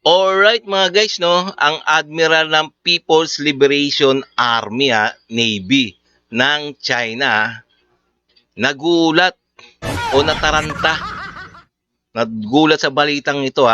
Alright mga guys, no, ang Admiral ng People's Liberation Army, Navy ng China, nagulat o nataranta. Nagulat sa balitang ito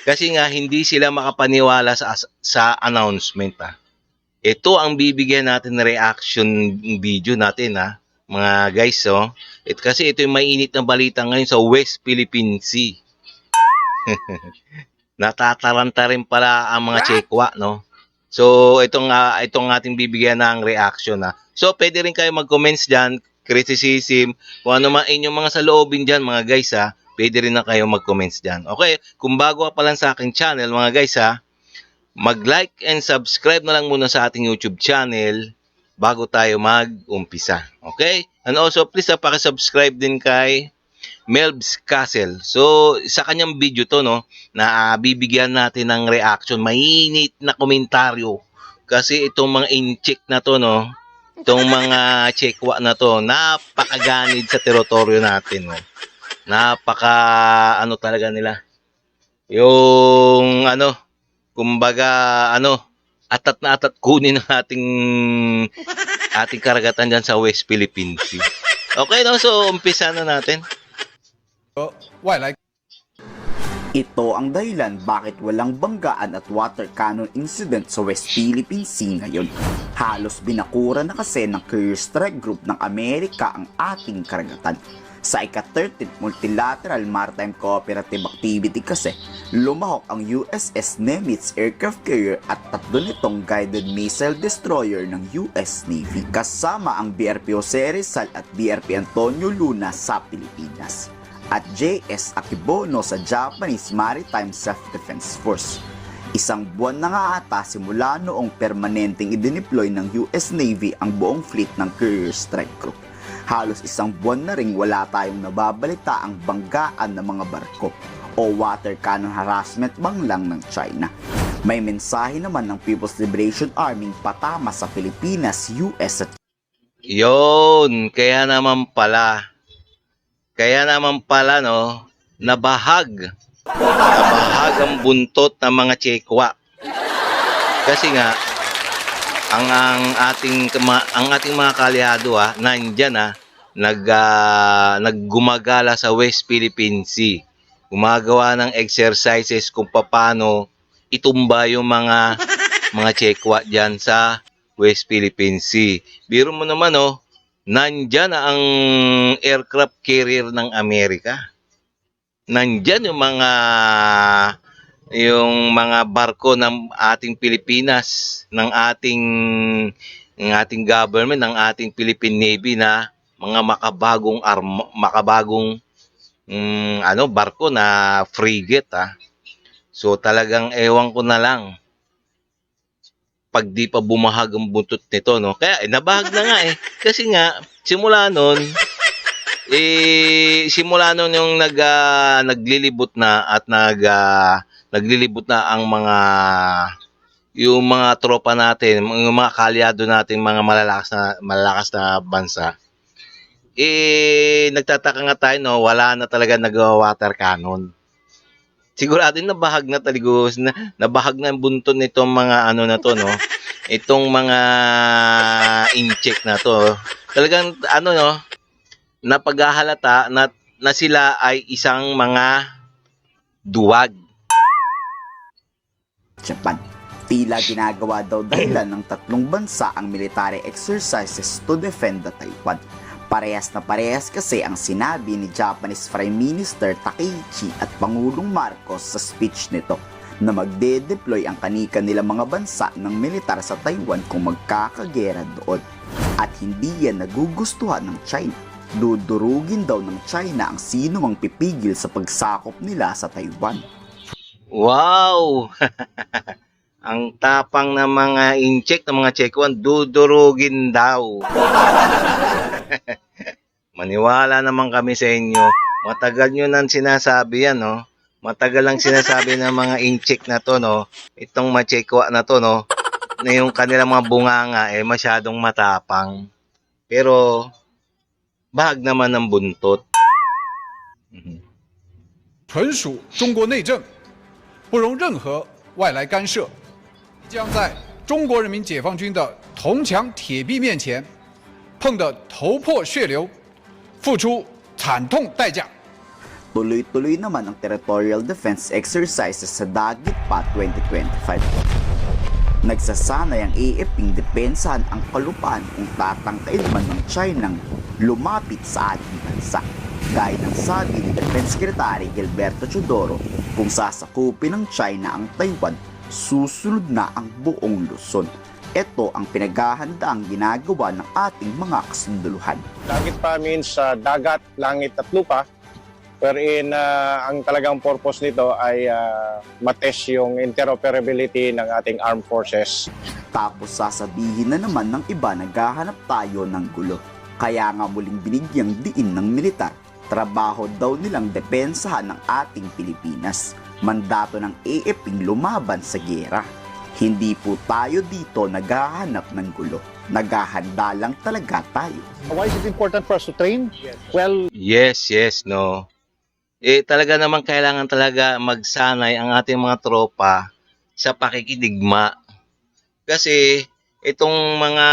kasi nga hindi sila makapaniwala sa announcement. Ito ang bibigyan natin na reaction video natin mga guys. Kasi ito yung mainit na balita ngayon sa West Philippine Sea. Natataranta rin pala ang mga Chekwa, no? So, itong ating bibigyan ng reaction, So, pwede rin kayo mag-comments dyan, criticism, kung ano man inyong mga saloobin dyan, mga guys, Pwede rin na kayo mag-comments dyan. Okay, kung bago ka pa lang sa aking channel, mga guys, mag-like and subscribe na lang muna sa ating YouTube channel bago tayo mag-umpisa. Okay? And also, please, paki-subscribe din kay Melb's Castle. So, sa kanyang video to, no, na bibigyan natin ng reaction, mainit na komentaryo. Kasi itong mga incheck na to, no, itong mga Chekwa na to, napakaganid sa teritoryo natin, no. Ano talaga nila. Yung, kumbaga, atat na atat kunin ng ating karagatan dyan sa West Philippine Sea. Okay, no, so umpisa na natin. Ito ang dahilan bakit walang banggaan at water cannon incident sa West Philippine Sea ngayon. Halos binakura na kasi ng Carrier Strike Group ng Amerika ang ating karagatan. Sa ika-13th Multilateral Maritime Cooperative Activity kasi, lumahok ang USS Nimitz aircraft carrier at tatlo nitong guided missile destroyer ng US Navy kasama ang BRP Jose Rizal at BRP Antonio Luna sa Pilipinas at JS Akibono sa Japanese Maritime Self-Defense Force. Isang buwan na nga ata simula noong permanenteng idineploy ng US Navy ang buong fleet ng Carrier Strike Group. Halos isang buwan na ring wala tayong nababalita ang banggaan ng mga barko o water cannon harassment bang lang ng China. May mensahe naman ng People's Liberation Army patama sa Pilipinas, US at Yun, kaya naman pala, no, nabahag ang buntot ng mga Chekwa. Kasi nga, ang ating mga kalyado nandiyan naggumagala sa West Philippine Sea. Gumagawa ng exercises kung paano itumba yung mga Chekwa diyan sa West Philippine Sea. Biro mo naman nandiyan ang aircraft carrier ng Amerika. Nandiyan yung mga barko ng ating Pilipinas, ng ating government, ng ating Philippine Navy na mga makabagong barko na frigate So talagang ewan ko na lang pag di pa bumahag ang buntot nito, no. Kaya nabahag na nga kasi nga simula noon yung naglilibot na at naglilibot na ang yung mga tropa natin, yung mga kalyado natin, mga malalakas na bansa. Nagtataka nga tayo, no, wala na talaga nag-water cannon. Sigurado nabahag na taligos, nabahag na ang bunton nitong mga na to, no. Itong mga incheck na to. Talagang no, napaghahalata na sila ay isang mga duwag. Japan. Tila ginagawa daw dahilan ng tatlong bansa ang military exercises to defend the Taiwan. Parehas na parehas kasi ang sinabi ni Japanese Prime Minister Takeichi at Pangulong Marcos sa speech nito na magde-deploy ang kani-kanilang mga bansa ng militar sa Taiwan kung magkakagera doon. At hindi yan nagugustuhan ng China. Dudurugin daw ng China ang sino mang pipigil sa pagsakop nila sa Taiwan. Wow! Ang tapang ng mga incheck ng mga Chekwan, dudurugin daw. Maniwala naman kami sa inyo. Matagal nyo nang sinasabi yan, no? Matagal lang sinasabi ng mga incheck na to, no? Itong mga Chekwa na to, no? Na yung kanilang mga bunganga, masyadong matapang. Pero, bahag naman ng buntot. 纯属中国内政，不容任何外来干涉，将在中国人民解放军的铜墙铁壁面前碰得头破血流，付出惨痛代价。 Tuloy-tuloy naman ang territorial defense exercises sa Dagat Pa 2025. Nagsasanay ang AFPing depensahan ang kalupaan kung tatangkain man ng Chinang lumapit sa ating bansa. Gaya ng sabi ni Defense Secretary Gilberto Chodoro, kung sasakupin ng China ang Taiwan, susunod na ang buong Luzon. Ito ang pinaghahandaang ginagawa ng ating mga kasunduluhan. Dagat Pa means dagat, langit at lupa, wherein ang talagang purpose nito ay matest yung interoperability ng ating armed forces. Tapos sasabihin na naman ng iba naghahanap tayo ng gulo. Kaya nga muling binigyang diin ng militar, trabaho daw nilang depensahan ng ating Pilipinas. Mandato ng AFPing lumaban sa giyera. Hindi po tayo dito naghahanap ng gulo. Naghahanda lang talaga tayo. Why is it important for us to train? Well, Yes, no. Talaga naman kailangan talaga magsanay ang ating mga tropa sa pakikidigma. Kasi itong mga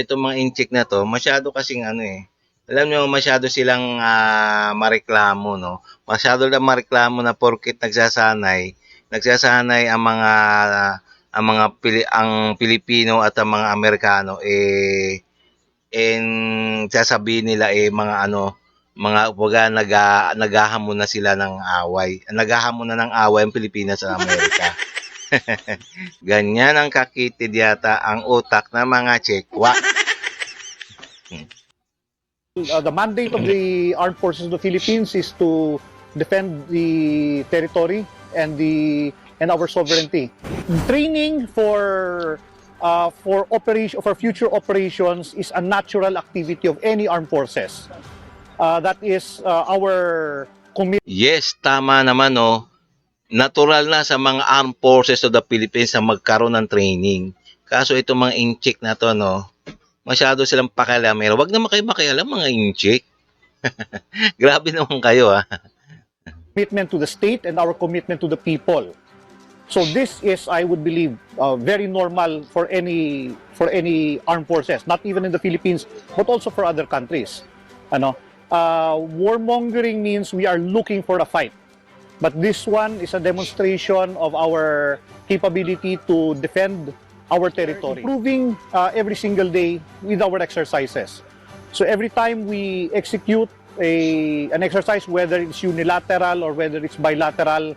itong mga incheck na to, masyado kasing alam nyo, masyado silang mareklamo, no? Masyado lang mareklamo na porket nagsasanay ang Pilipino at ang mga Amerikano sasabihin nila naghahamon na sila ng away. Naghahamon na ng away ang Pilipinas at Amerika. Ganyan ang kakitid yata ang utak ng mga Chekwa. the mandate of the Armed Forces of the Philippines is to defend the territory and our sovereignty. Training for future operations is a natural activity of any armed forces. That is our commitment. Yes, tama naman, no. Natural na sa mga armed forces of the Philippines na magkaroon ng training. Kaso itong mga incheck na to, no, masyado silang pakialamero. Wag naman kayo makialam, mga incheck. Grabe naman kayo, Commitment to the state and our commitment to the people. So this is, I would believe, very normal for any armed forces, not even in the Philippines, but also for other countries. Warmongering means we are looking for a fight. But this one is a demonstration of our capability to defend our territory. Improving every single day with our exercises. So every time we execute an exercise, whether it's unilateral or whether it's bilateral,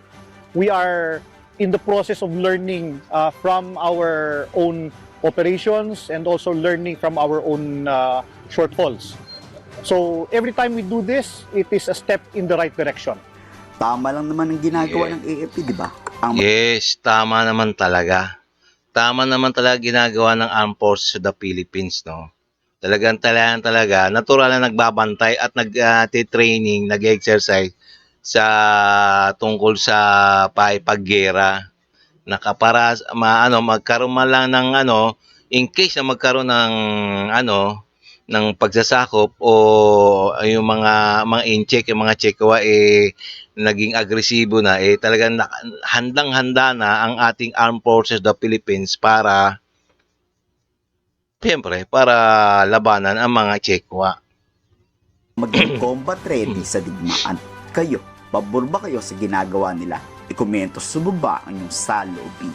we are in the process of learning from our own operations and also learning from our own shortfalls. So every time we do this, it is a step in the right direction. Tama lang naman ang ginagawa ng AFP, di ba? Yes, tama naman talaga. Tama naman talaga ginagawa ng Armed Forces of the Philippines, no? Talaga, natural na nagbabantay at nag-training, nag-exercise tungkol sa paggera. Nakapara magkaroon man lang ng in case na magkaroon ng pagsasakop o yung mga incheck, yung mga Chekwa naging agresibo na, talagang handang-handa na ang ating Armed Forces of the Philippines para labanan ang mga Chekwa. Maging combat ready sa digmaan. Kayo, pabor ba kayo sa ginagawa nila? I-komento sa baba ang inyong saloobin.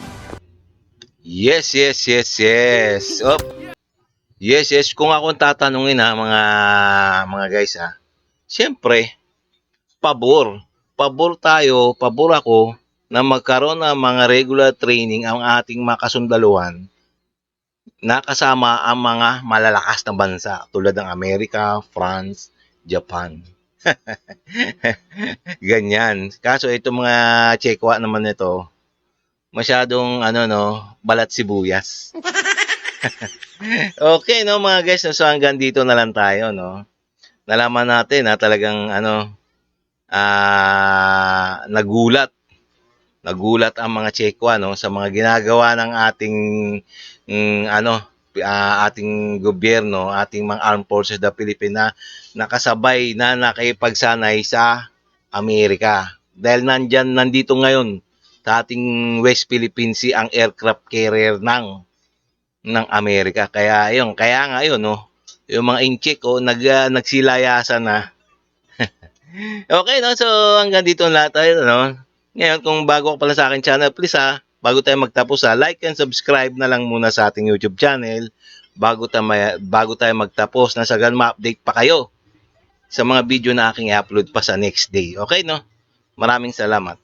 Yes. Yes. Kung ako tatanungin mga guys siyempre, pabor ako na magkaroon ng mga regular training ang ating mga kasundaluhan na kasama ang mga malalakas na bansa tulad ng Amerika, France, Japan. Ganyan. Kaso itong mga Chekwa naman nito, masyadong balat sibuyas. Okay, no mga guys, so hanggang dito na lang tayo, no. Nalaman natin na talagang nagulat ang mga Chekwa, no, sa mga ginagawa ng ating ating gobyerno, ating mga armed forces of the Philippines na nakasabay na nakipagsanay sa Amerika. Dahil nandito ngayon sa ating West Philippine Sea ang aircraft carrier ng Amerika. Kaya nga yun, no. Yung mga inchik nagsilayasan na. Okay, no. So hanggang dito na tayo, no. Ngayon, kung bago ka pala sa akin channel, please bago tayo magtapos like and subscribe na lang muna sa ating YouTube channel bago tayo magtapos na sa ganun ma-update pa kayo sa mga video na aking i-upload pa sa next day. Okay, no? Maraming salamat.